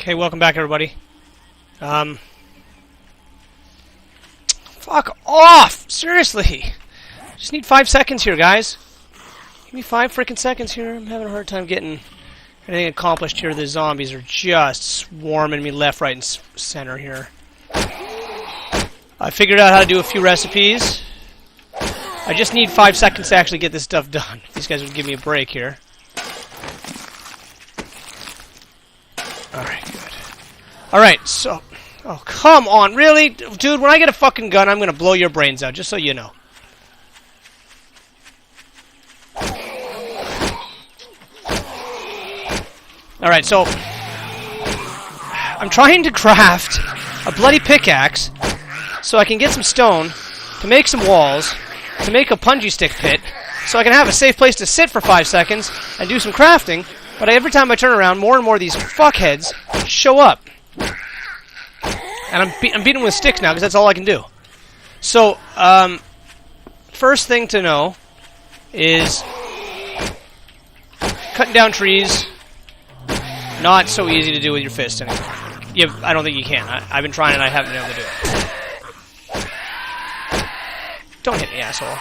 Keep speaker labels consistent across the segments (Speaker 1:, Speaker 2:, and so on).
Speaker 1: Okay, welcome back, everybody. Fuck off! Seriously! Just need 5 seconds here, guys. Give me 5 freaking seconds here. I'm having a hard time getting anything accomplished here. The zombies are just swarming me left, right, and center here. I figured out how to do a few recipes. I just need 5 seconds to actually get this stuff done. If these guys would give me a break here. Alright, good. Alright, so... Oh, come on, really? Dude, when I get a fucking gun, I'm gonna blow your brains out, just so you know. Alright, so... I'm trying to craft a bloody pickaxe so I can get some stone, to make some walls, to make a punji stick pit, so I can have a safe place to sit for 5 seconds and do some crafting, but every time I turn around, more and more of these fuckheads show up. And I'm beating them with sticks now, because that's all I can do. So, first thing to know is cutting down trees, not so easy to do with your fist anymore. I don't think you can. I've been trying and I haven't been able to do it. Don't hit me, asshole.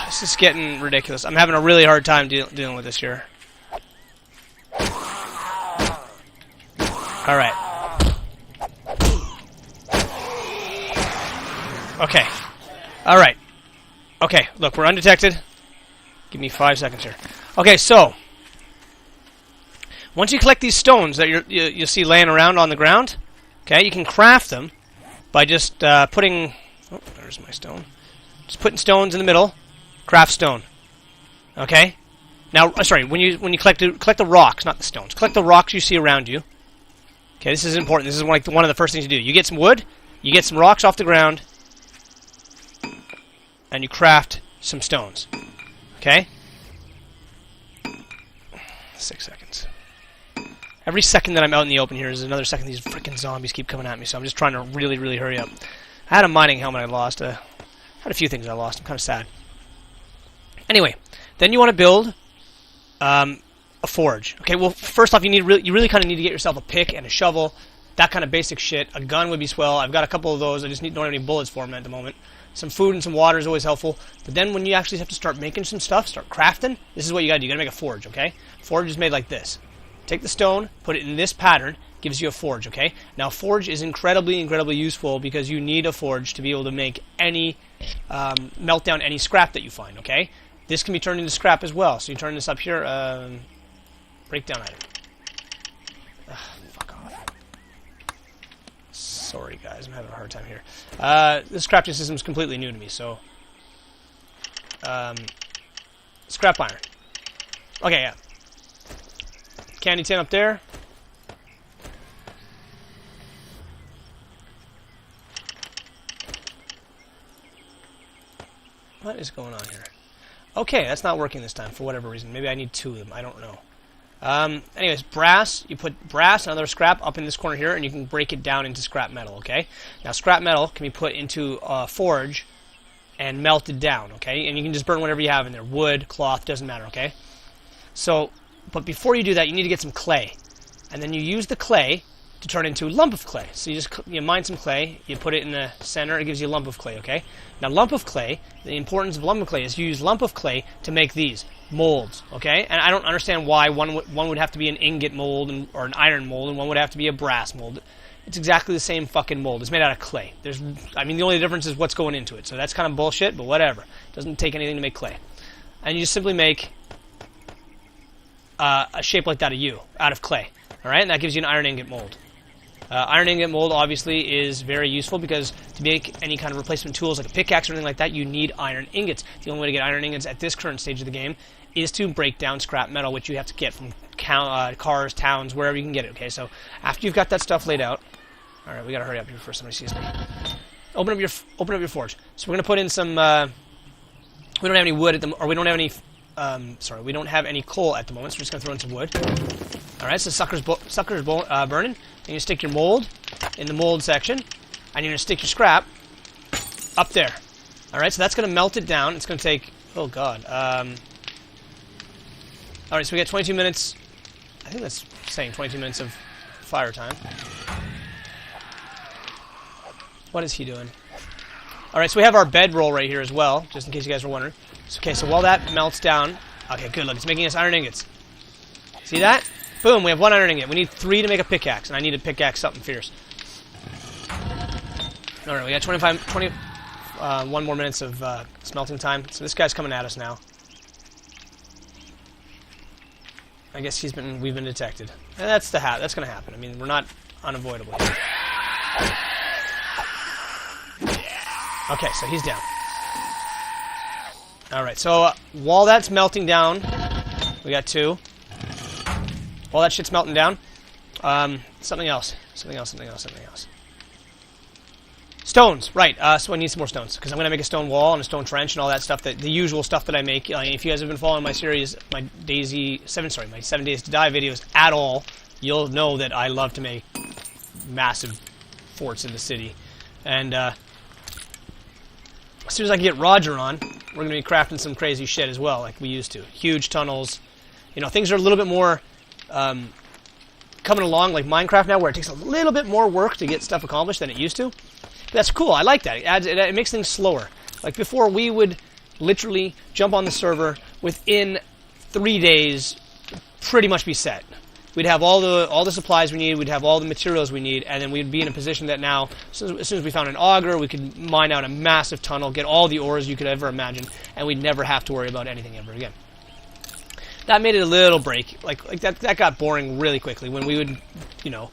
Speaker 1: This is getting ridiculous. I'm having a really hard time dealing with this here. Alright. Okay. Alright. Okay, look, we're undetected. Give me 5 seconds here. Okay, so... once you collect these stones that you'll see laying around on the ground, okay, you can craft them by just putting... Oh, there's my stone. Just putting stones in the middle. Craft stone. Okay? Now, sorry, when you collect the rocks, not the stones. Collect the rocks you see around you. Okay, this is important. This is like one of the first things you do. You get some wood, you get some rocks off the ground, and you craft some stones. Okay? 6 seconds. Every second that I'm out in the open here is another second these freaking zombies keep coming at me, so I'm just trying to really, really hurry up. I had a mining helmet I lost. I had a few things I lost. I'm kind of sad. Anyway, then you want to build a forge. Okay, well, first off, you really kind of need to get yourself a pick and a shovel, that kind of basic shit. A gun would be swell. I've got a couple of those. I just don't have any bullets for them at the moment. Some food and some water is always helpful. But then when you actually have to start making some stuff, start crafting, this is what you got to do. You got to make a forge, okay? Forge is made like this. Take the stone, put it in this pattern, gives you a forge, okay? Now, forge is incredibly, incredibly useful because you need a forge to be able to make any, melt down any scrap that you find, okay? This can be turned into scrap as well. So you turn this up here, breakdown item. Ugh, fuck off. Sorry, guys, I'm having a hard time here. This crafting system is completely new to me, so... scrap iron. Okay, yeah. Candy tin up there. What is going on here? Okay, that's not working this time for whatever reason. Maybe I need 2 of them. I don't know. Anyways, brass. You put brass and other scrap up in this corner here, and you can break it down into scrap metal, okay? Now, scrap metal can be put into a forge and melted down, okay? And you can just burn whatever you have in there. Wood, cloth, doesn't matter, okay? So, but before you do that, you need to get some clay. And then you use the clay to turn into a lump of clay. So you mine some clay, you put it in the center, it gives you a lump of clay, okay? Now, lump of clay, the importance of lump of clay is you use lump of clay to make these molds, okay? And I don't understand why one would have to be an ingot mold or an iron mold, and one would have to be a brass mold. It's exactly the same fucking mold. It's made out of clay. I mean, the only difference is what's going into it. So that's kind of bullshit, but whatever. It doesn't take anything to make clay. And you just simply make a shape like that of you out of clay, all right? And that gives you an iron ingot mold. Iron ingot mold obviously is very useful because to make any kind of replacement tools like a pickaxe or anything like that, you need iron ingots. The only way to get iron ingots at this current stage of the game is to break down scrap metal, which you have to get from cars, towns, wherever you can get it. Okay, so after you've got that stuff laid out, all right, we gotta hurry up here before somebody sees me. Open up your forge. So we're gonna put in some. We don't have any wood at the, or we don't have any. We don't have any coal at the moment, so we're just gonna throw in some wood. All right, so sucker's burning. You're going to stick your mold in the mold section, and you're going to stick your scrap up there. All right, so that's going to melt it down. It's going to take, oh god. All right, so we got 22 minutes I think that's saying 22 minutes of fire time. What is he doing? Alright, so we have our bedroll right here as well, just in case you guys were wondering. So, okay, so while that melts down... Okay, good, look, it's making us iron ingots. See that? Boom, we have 1 iron ingot. We need 3 to make a pickaxe, and I need to pickaxe something fierce. Alright, we got 1 more minutes of smelting time. So this guy's coming at us now. I guess we've been detected. And that's that's gonna happen. I mean, we're not unavoidable here. Okay, so he's down. Alright, so while that's melting down, we got 2. While that shit's melting down, something else. Stones, right. So I need some more stones, because I'm going to make a stone wall and a stone trench and all that stuff, the usual stuff that I make. If you guys have been following my series, my 7 Days to Die videos at all, you'll know that I love to make massive forts in the city. And as soon as I can get Roger on, we're going to be crafting some crazy shit as well, like we used to. Huge tunnels. You know, things are a little bit more coming along, like Minecraft now, where it takes a little bit more work to get stuff accomplished than it used to. That's cool. I like that. It makes things slower. Like before, we would literally jump on the server within 3 days, pretty much be set. We'd have all the supplies we need. We'd have all the materials we need, and then we'd be in a position that now, as soon as we found an auger, we could mine out a massive tunnel, get all the ores you could ever imagine, and we'd never have to worry about anything ever again. That made it a little break. Like that got boring really quickly when we would, you know,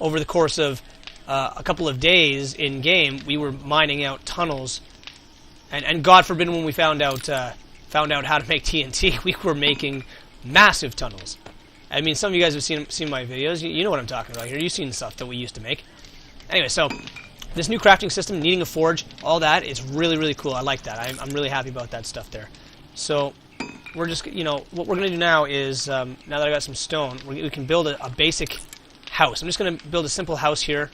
Speaker 1: over the course of a couple of days in game, we were mining out tunnels, and God forbid when we found out how to make TNT, we were making massive tunnels. I mean, some of you guys have seen my videos. You know what I'm talking about here. You've seen stuff that we used to make. Anyway, so this new crafting system, needing a forge, all that is really, really cool. I like that. I'm really happy about that stuff there. So we're just, you know, what we're going to do now is, now that I got some stone, we can build a basic house. I'm just going to build a simple house here.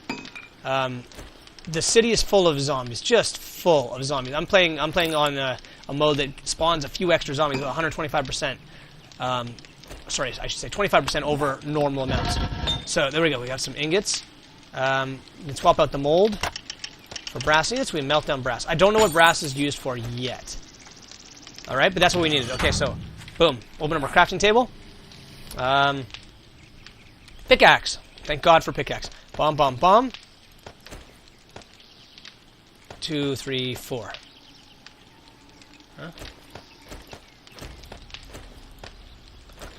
Speaker 1: The city is full of zombies, just full of zombies. I'm playing on a mode that spawns a few extra zombies, 125%. Sorry, I should say 25% over normal amounts. So there we go. We got some ingots. We can swap out the mold for brass ingots. We can melt down brass. I don't know what brass is used for yet. All right, but that's what we needed. Okay, so boom, open up our crafting table. Pickaxe. Thank God for pickaxe. Bomb, bomb, bomb. 2, 3, 4. Huh?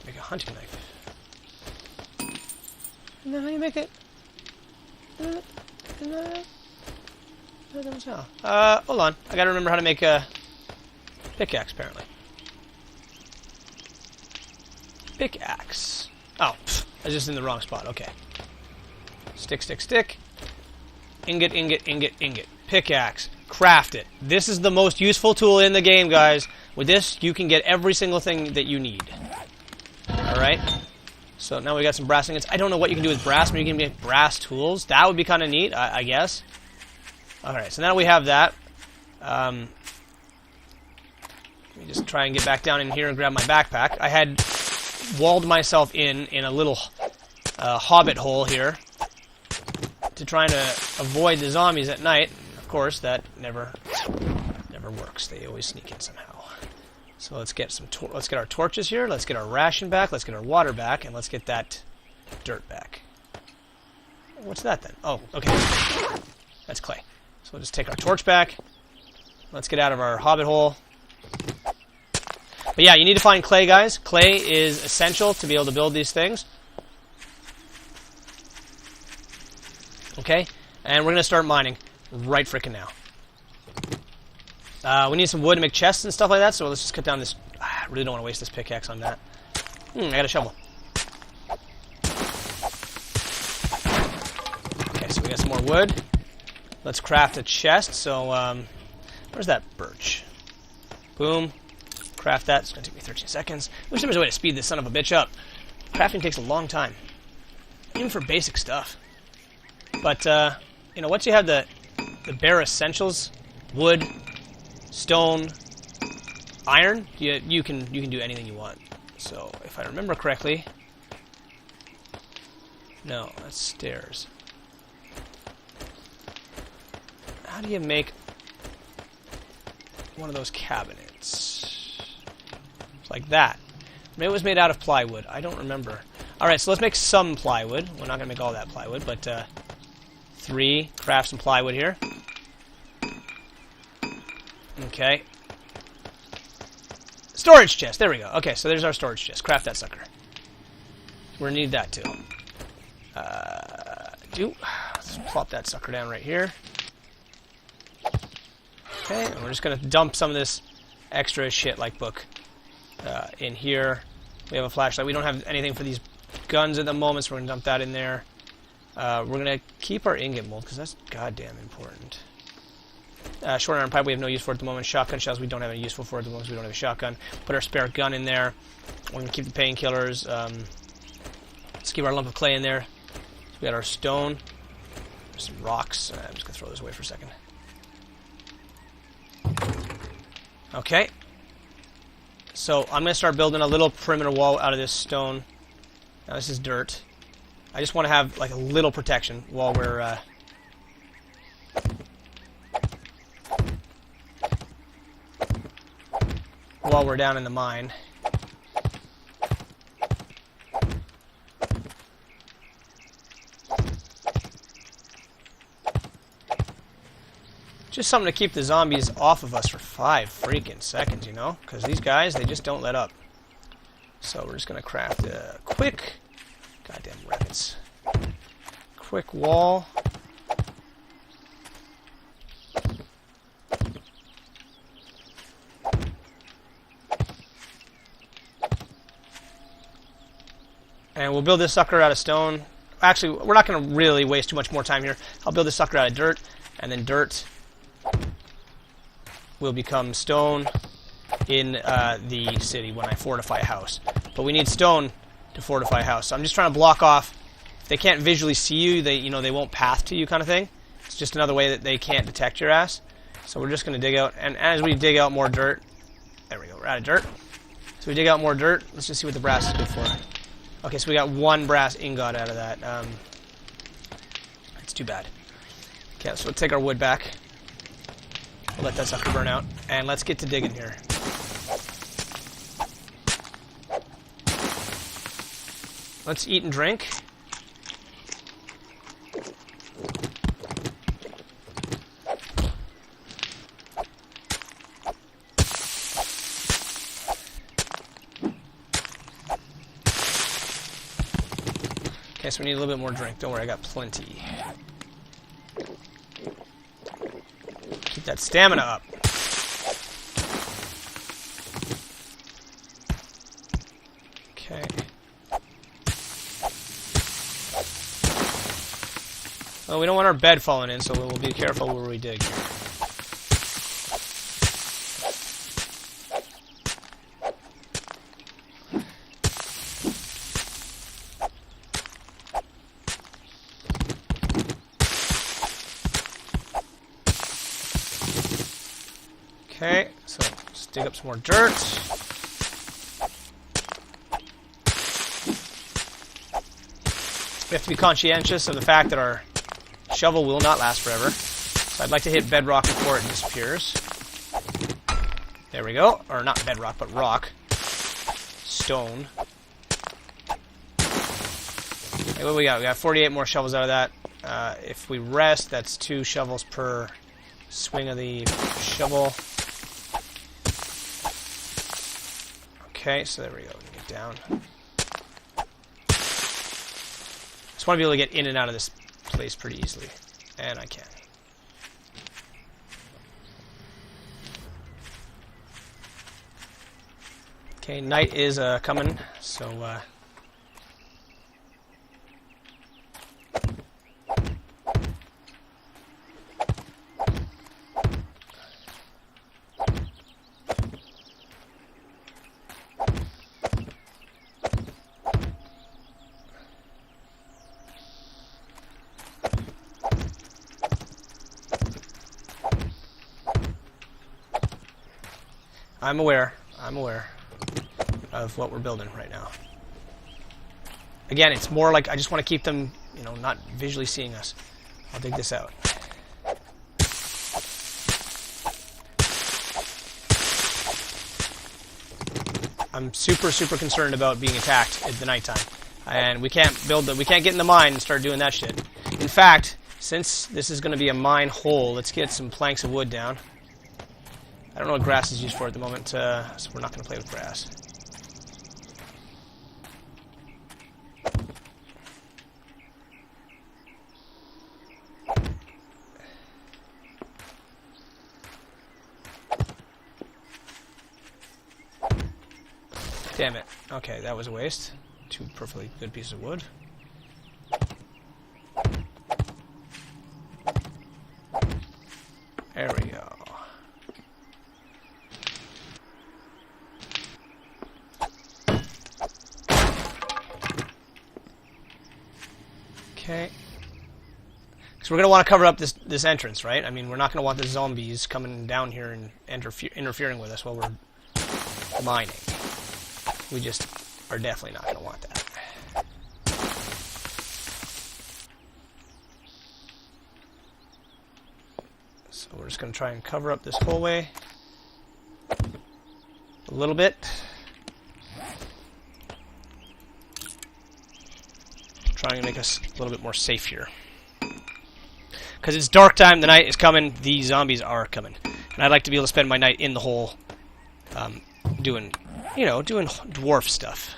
Speaker 1: Make a hunting knife. Isn't that how you make it? Isn't that hold on. I gotta remember how to make a pickaxe, apparently. Pickaxe. Oh, pfft, I was just in the wrong spot. Okay. Stick, stick, stick. Ingot, ingot, ingot, ingot. Pickaxe. Craft it. This is the most useful tool in the game, guys. With this, you can get every single thing that you need. Alright? So now we got some brass ingots. I don't know what you can do with brass. Maybe you can make brass tools. That would be kind of neat, I guess. Alright, so now we have that. Let me just try and get back down in here and grab my backpack. I had walled myself in a little hobbit hole here to try to avoid the zombies at night. Of course, that never works. They always sneak in somehow. So let's get our torches here. Let's get our ration back. Let's get our water back, and let's get that dirt back. What's that then? Oh, okay. That's clay. So we'll just take our torch back. Let's get out of our hobbit hole. But yeah, you need to find clay, guys. Clay is essential to be able to build these things. Okay, and we're going to start mining right frickin' now. We need some wood to make chests and stuff like that, so let's just cut down this... I really don't want to waste this pickaxe on that. I got a shovel. Okay, so we got some more wood. Let's craft a chest, so... where's that birch? Boom. Craft that. It's going to take me 13 seconds. I wish there was a way to speed this son of a bitch up. Crafting takes a long time. Even for basic stuff. But, you know, once you have the bare essentials, wood, stone, iron, you can do anything you want. So, if I remember correctly, No, that's stairs. How do you make one of those cabinets? It's like that. Maybe it was made out of plywood. I don't remember. Alright, so let's make some plywood. We're not going to make all that plywood, but 3. Craft some plywood here. Okay. Storage chest. There we go. Okay, so there's our storage chest. Craft that sucker. We're going to need that too. Let's plop that sucker down right here. Okay, and we're just going to dump some of this extra shit like book in here. We have a flashlight. We don't have anything for these guns at the moment, so we're going to dump that in there. We're going to keep our ingot mold, because that's goddamn important. Short iron pipe we have no use for at the moment. Shotgun shells we don't have any useful for at the moment, so we don't have a shotgun. Put our spare gun in there. We're going to keep the painkillers. Let's keep our lump of clay in there. We got our stone. Some rocks. I'm just going to throw this away for a second. Okay. So I'm going to start building a little perimeter wall out of this stone. Now this is dirt. I just want to have like a little protection while we're down in the mine. Just something to keep the zombies off of us for 5 freaking seconds, you know? Because these guys, they just don't let up. So we're just going to craft a quick... Goddamn rabbits. Quick wall. And we'll build this sucker out of stone. Actually, we're not going to really waste too much more time here. I'll build this sucker out of dirt, and then dirt will become stone in the city when I fortify a house. But we need stone to fortify a house. So I'm just trying to block off. If they can't visually see you, they won't path to you kind of thing. It's just another way that they can't detect your ass. So we're just going to dig out, and as we dig out more dirt, there we go, we're out of dirt. So we dig out more dirt. Let's just see what the brass is good for. Okay, so we got 1 brass ingot out of that. That's too bad. Okay, so we'll take our wood back. We'll let that sucker burn out. And let's get to digging here. Let's eat and drink. Okay, so we need a little bit more drink. Don't worry, I got plenty. Keep that stamina up. Okay. Well, we don't want our bed falling in, so we'll be careful where we dig here. Okay, so let's dig up some more dirt. We have to be conscientious of the fact that our shovel will not last forever. So I'd like to hit bedrock before it disappears. There we go. Or not bedrock, but rock. Stone. Hey, what do we got? We got 48 more shovels out of that. If we rest, that's 2 shovels per swing of the shovel. Okay, so there we go. We can get down. Just want to be able to get in and out of this place pretty easily. And I can. Okay, night is coming, so I'm aware of what we're building right now. Again, it's more like I just want to keep them, you know, not visually seeing us. I'll dig this out. I'm super concerned about being attacked at the nighttime, and we can't get in the mine and start doing that shit. In fact, since this is going to be a mine hole, let's get some planks of wood down. I don't know what grass is used for at the moment, so we're not going to play with grass. Damn it. Okay, that was a waste. 2 perfectly good pieces of wood. There we go. Okay. So we're going to want to cover up this entrance, right? I mean, we're not going to want the zombies coming down here and interfering with us while we're mining. We just are definitely not going to want that. So we're just going to try and cover up this hallway a little bit. Trying to make us a little bit more safe here. Because it's dark time, the night is coming, the zombies are coming. And I'd like to be able to spend my night in the hole doing dwarf stuff.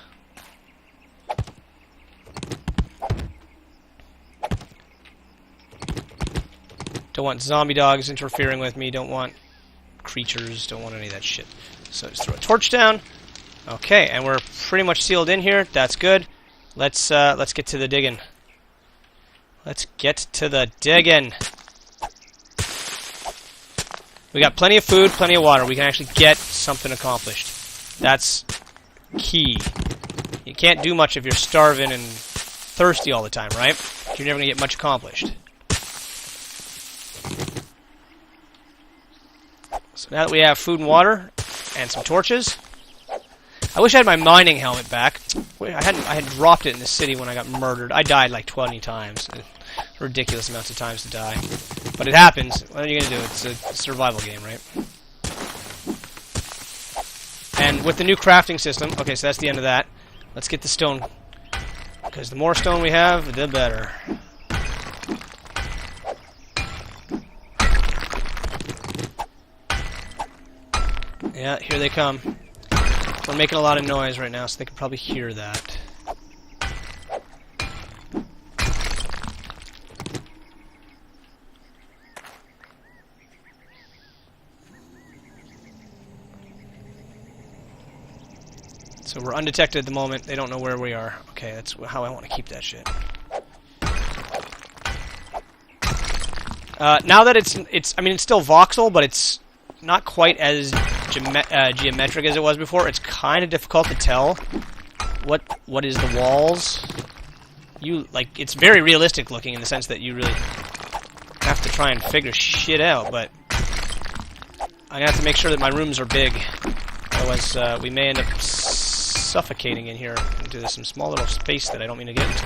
Speaker 1: Don't want zombie dogs interfering with me, don't want creatures, don't want any of that shit. So just throw a torch down. Okay, and we're pretty much sealed in here. That's good. Let's get to the digging. Let's get to the digging. We got plenty of food, plenty of water. We can actually get something accomplished. That's key. You can't do much if you're starving and thirsty all the time, right? You're never going to get much accomplished. So now that we have food and water and some torches, I wish I had my mining helmet back. I had dropped it in the city when I got murdered. I died like 20 times. Ridiculous amounts of times to die. But it happens. What are you going to do? It's a survival game, right? And with the new crafting system... Okay, so that's the end of that. Let's get the stone. Because the more stone we have, the better. Yeah, here they come. We're making a lot of noise right now, so they can probably hear that. So we're undetected at the moment. They don't know where we are. Okay, that's how I want to keep that shit. Now that I mean, it's still voxel, but it's not quite as geometric as it was before. It's kind of difficult to tell what is the walls. It's very realistic looking in the sense that you really have to try and figure shit out, but I'm gonna have to make sure that my rooms are big. Otherwise, we may end up suffocating in here into some small little space that I don't mean to get into.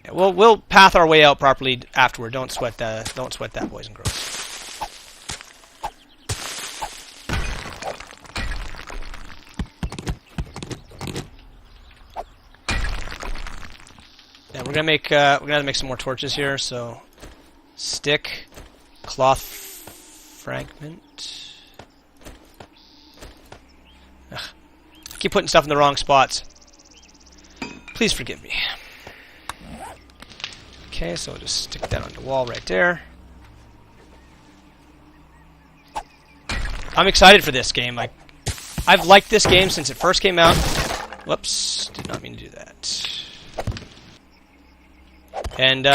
Speaker 1: Yeah, we'll path our way out properly afterward. Don't sweat that, boys and girls. Yeah, we're gonna make some more torches here. So, stick, cloth fragment. Ugh. I keep putting stuff in the wrong spots. Please forgive me. Okay, so we'll just stick that on the wall right there. I'm excited for this game. I've liked this game since it first came out. Whoops, did not mean to do that. And,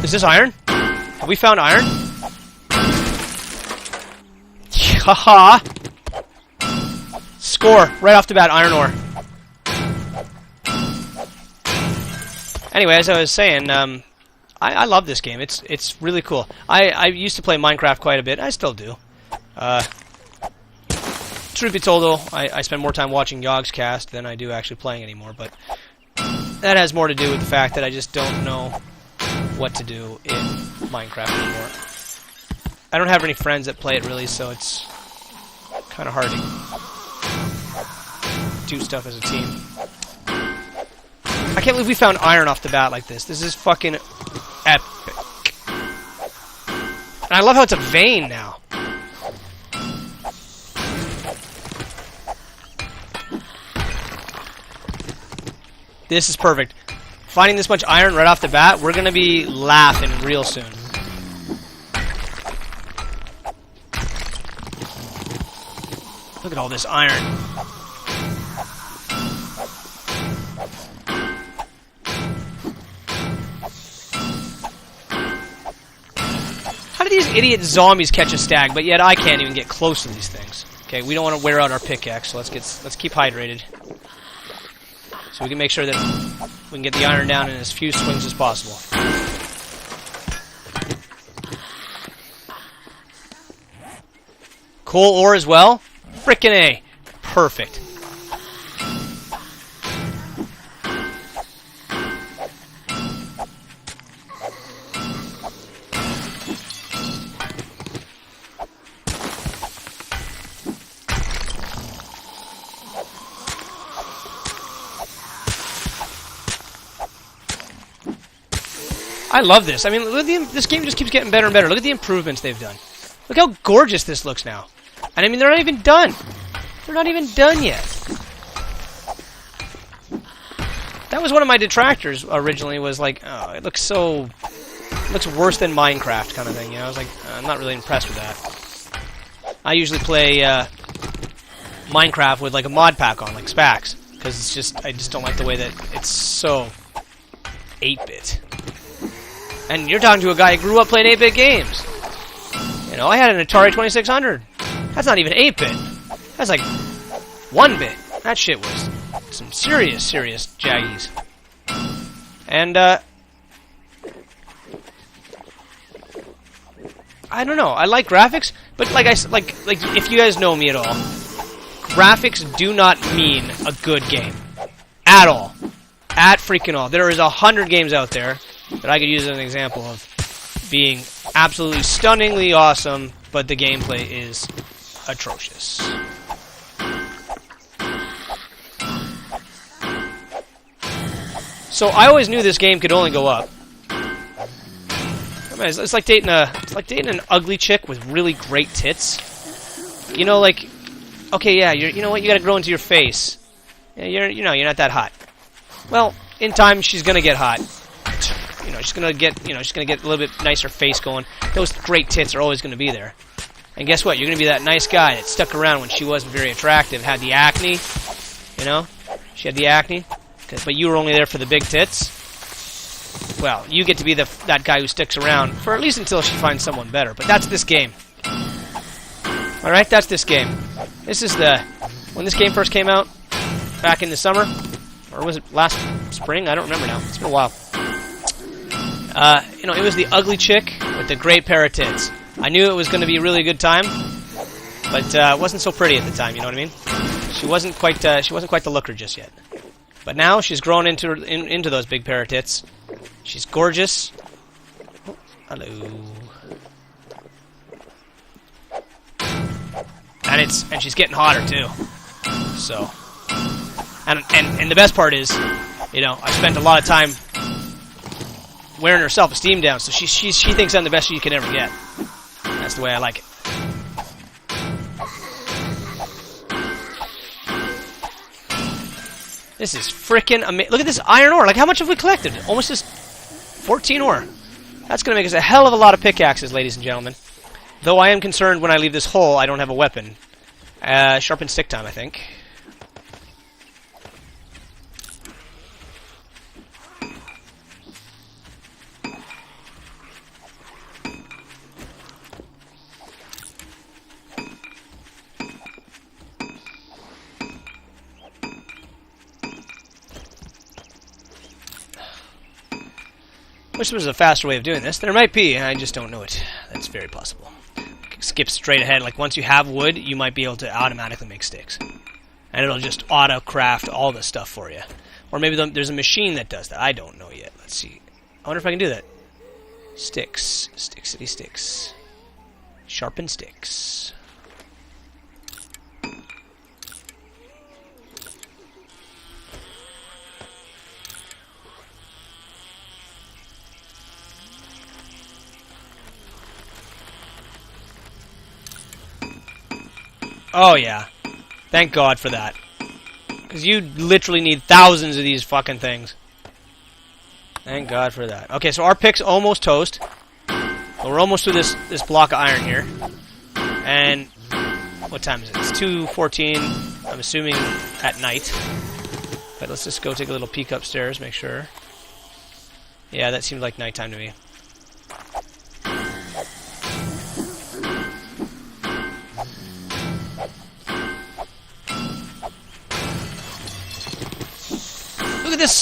Speaker 1: is this iron? Have we found iron? Haha! Score! Right off the bat, iron ore. Anyway, as I was saying, I love this game. It's really cool. I used to play Minecraft quite a bit. I still do. truth be told, though, I spend more time watching Yogg's cast than I do actually playing anymore, but that has more to do with the fact that I just don't know what to do in Minecraft anymore. I don't have any friends that play it, really, so it's kind of hard to do stuff as a team. I can't believe we found iron off the bat like this. This is fucking epic. And I love how it's a vein now. This is perfect. Finding this much iron right off the bat, we're going to be laughing real soon. Look at all this iron. How do these idiot zombies catch a stag, but yet I can't even get close to these things? Okay, we don't want to wear out our pickaxe, so let's keep hydrated. So we can make sure that we can get the iron down in as few swings as possible. Coal ore as well? Frickin' A. Perfect. I love this. I mean, look at this game just keeps getting better and better. Look at the improvements they've done. Look how gorgeous this looks now. And I mean, they're not even done. They're not even done yet. That was one of my detractors originally, was like, oh, it looks worse than Minecraft kind of thing. You know, I was like, I'm not really impressed with that. I usually play Minecraft with like a mod pack on, like Spax, because I just don't like the way that it's so 8-bit. And you're talking to a guy who grew up playing 8-bit games. You know, I had an Atari 2600. That's not even 8-bit. That's like 1-bit. That shit was some serious jaggies. And, I don't know. I like graphics, but like if you guys know me at all, graphics do not mean a good game. At all. At freaking all. There is 100 games out there that I could use as an example of being absolutely stunningly awesome, but the gameplay is atrocious. So I always knew this game could only go up. I mean, it's like dating an ugly chick with really great tits. You know, like, okay, yeah, you know what? You got to grow into your face. Yeah, you're not that hot. Well, in time, she's gonna get hot. You know, she's gonna get a little bit nicer face going. Those great tits are always gonna be there. And guess what? You're gonna be that nice guy that stuck around when she wasn't very attractive, had the acne. You know, she had the acne, but you were only there for the big tits. Well, you get to be that guy who sticks around for at least until she finds someone better. But that's this game. All right, that's this game. This is when this game first came out back in the summer, or was it last spring? I don't remember now. It's been a while. You know, it was the ugly chick with the great pair of tits. I knew it was going to be a really good time, but it wasn't so pretty at the time. You know what I mean? She wasn't quite the looker just yet. But now she's grown into those big pair of tits. She's gorgeous. Oh, hello. And she's getting hotter too. So, and the best part is, you know, I spent a lot of time wearing her self-esteem down, so she thinks I'm the best she can ever get. That's the way I like it. This is frickin' amazing. Look at this iron ore. Like, how much have we collected? Almost just 14 ore. That's going to make us a hell of a lot of pickaxes, ladies and gentlemen. Though I am concerned when I leave this hole, I don't have a weapon. Sharpened stick time, I think. Wish there was a faster way of doing this. There might be, and I just don't know it. That's very possible. skip straight ahead. Like once you have wood, you might be able to automatically make sticks. And it'll just auto-craft all the stuff for you. Or maybe there's a machine that does that. I don't know yet. Let's see. I wonder if I can do that. Sticks. Stick city sticks. Sharpen sticks. Oh yeah. Thank God for that. Because you literally need thousands of these fucking things. Thank God for that. Okay, so our pick's almost toast. Well, we're almost through this block of iron here. And what time is it? It's 2:14. I'm assuming at night. But let's just go take a little peek upstairs, make sure. Yeah, that seemed like nighttime to me.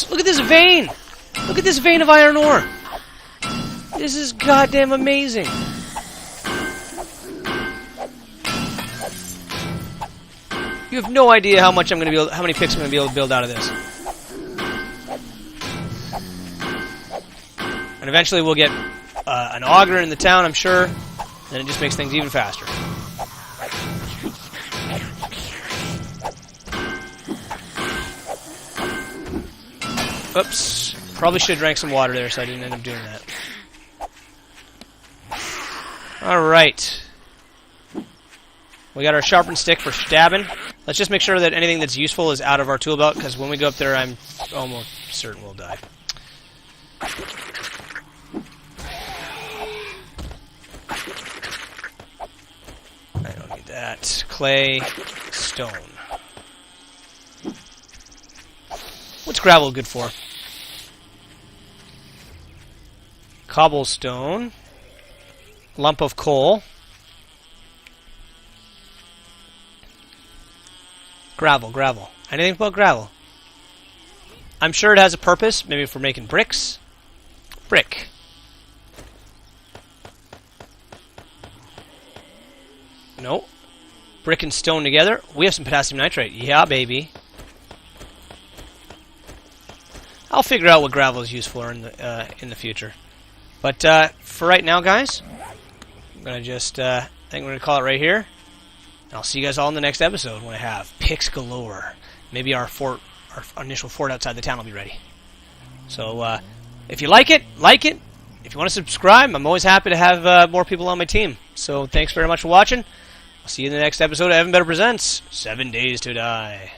Speaker 1: Look at this vein! Look at this vein of iron ore! This is goddamn amazing! You have no idea how much how many picks I'm gonna be able to build out of this. And eventually we'll get an auger in the town, I'm sure, and it just makes things even faster. Oops. Probably should have drank some water there so I didn't end up doing that. Alright. We got our sharpened stick for stabbing. Let's just make sure that anything that's useful is out of our tool belt, because when we go up there I'm almost certain we'll die. I don't need that. Clay, stone. What's gravel good for? Cobblestone. Lump of coal. Gravel. Anything about gravel? I'm sure it has a purpose. Maybe for making bricks. Brick. No. Brick and stone together. We have some potassium nitrate. Yeah, baby. I'll figure out what gravel is used for in the future. But for right now, guys, I'm gonna just I think we're gonna call it right here. And I'll see you guys all in the next episode when I have picks galore. Maybe our initial fort outside the town will be ready. So if you like it, like it. If you want to subscribe, I'm always happy to have more people on my team. So thanks very much for watching. I'll see you in the next episode of Evan Better Presents 7 Days to Die.